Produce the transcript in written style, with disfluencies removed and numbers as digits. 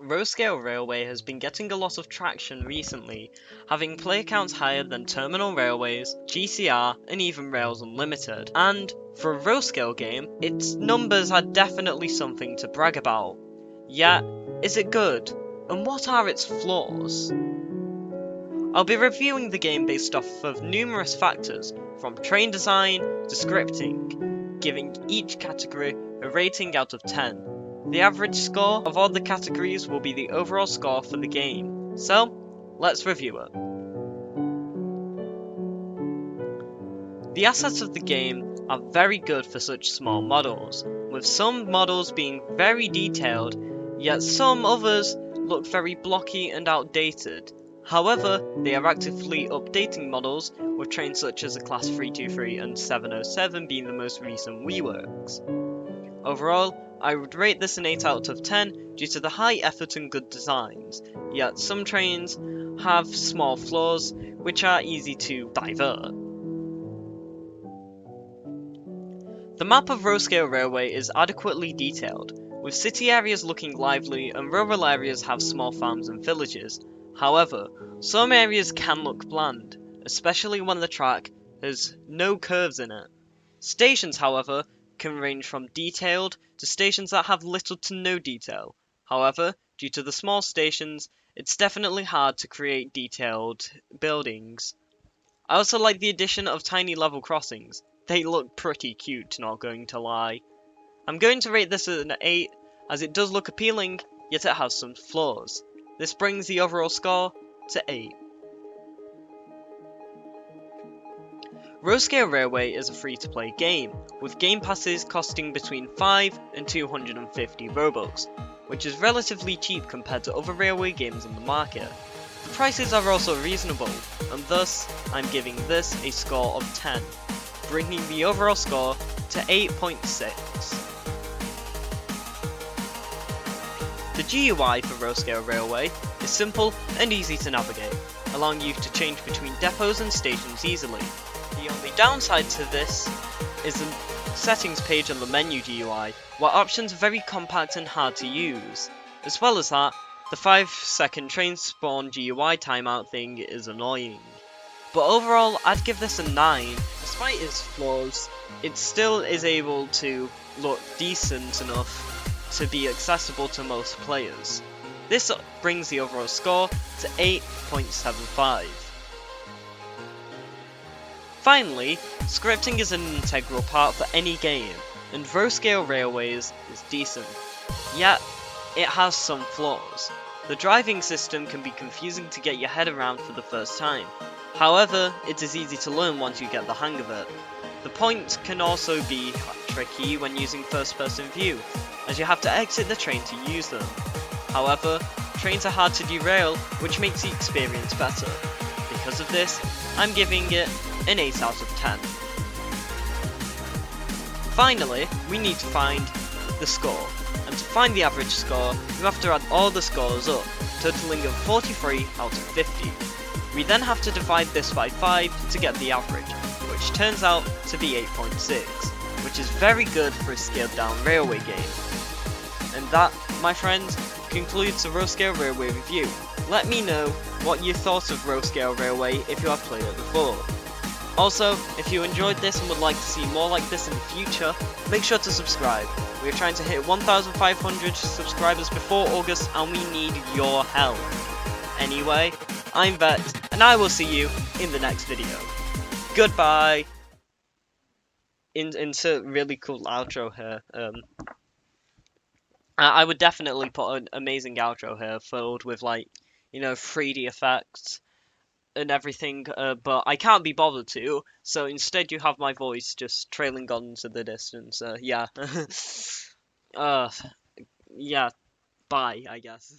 Roescale Railway has been getting a lot of traction recently, having player counts higher than Terminal Railways, GCR, and even Rails Unlimited. And for a Roescale game, its numbers are definitely something to brag about. Yet, is it good? And what are its flaws? I'll be reviewing the game based off of numerous factors, from train design to scripting, giving each category a rating out of 10. The average score of all the categories will be the overall score for the game, so let's review it. The assets of the game are very good for such small models, with some models being very detailed, yet some others look very blocky and outdated. However, they are actively updating models, with trains such as the Class 323 and 707 being the most recent reworks. Overall, I would rate this an 8 out of 10 due to the high effort and good designs, yet some trains have small flaws which are easy to divert. The map of Roescale Railway is adequately detailed, with city areas looking lively and rural areas have small farms and villages. However, some areas can look bland, especially when the track has no curves in it. Stations, however, can range from detailed to stations that have little to no detail. However, due to the small stations, it's definitely hard to create detailed buildings. I also like the addition of tiny level crossings. They look pretty cute, not going to lie. I'm going to rate this an 8, as it does look appealing, yet it has some flaws. This brings the overall score to 8. Roescale Railway is a free-to-play game, with game passes costing between 5 and 250 Robux, which is relatively cheap compared to other railway games on the market. The prices are also reasonable, and thus I'm giving this a score of 10, bringing the overall score to 8.6. The GUI for Roescale Railway is simple and easy to navigate, allowing you to change between depots and stations easily. The only downside to this is the settings page on the menu GUI, where options are very compact and hard to use. As well as that, the 5-second train spawn GUI timeout thing is annoying. But overall, I'd give this a 9. Despite its flaws, it still is able to look decent enough to be accessible to most players. This brings the overall score to 8.75. Finally, scripting is an integral part for any game, and Roescale Railways is decent. Yet, it has some flaws. The driving system can be confusing to get your head around for the first time. However, it is easy to learn once you get the hang of it. The points can also be tricky when using first-person view, as you have to exit the train to use them. However, trains are hard to derail, which makes the experience better. Because of this, I'm giving it an 8 out of 10. Finally, we need to find the score, and to find the average score, you have to add all the scores up, totaling of 43 out of 50. We then have to divide this by 5 to get the average, which turns out to be 8.6, which is very good for a scaled down railway game. And that, my friends, concludes the Roescale Railway review. Let me know what you thought of Roescale Railway if you have played it before. Also, if you enjoyed this and would like to see more like this in the future, make sure to subscribe. We are trying to hit 1,500 subscribers before August and we need your help. Anyway, I'm Vex, and I will see you in the next video. Goodbye! Insert really cool outro here. I would definitely put an amazing outro here, filled with 3D effects and everything, but I can't be bothered to, so instead you have my voice just trailing on into the distance. Yeah. Yeah, bye, I guess.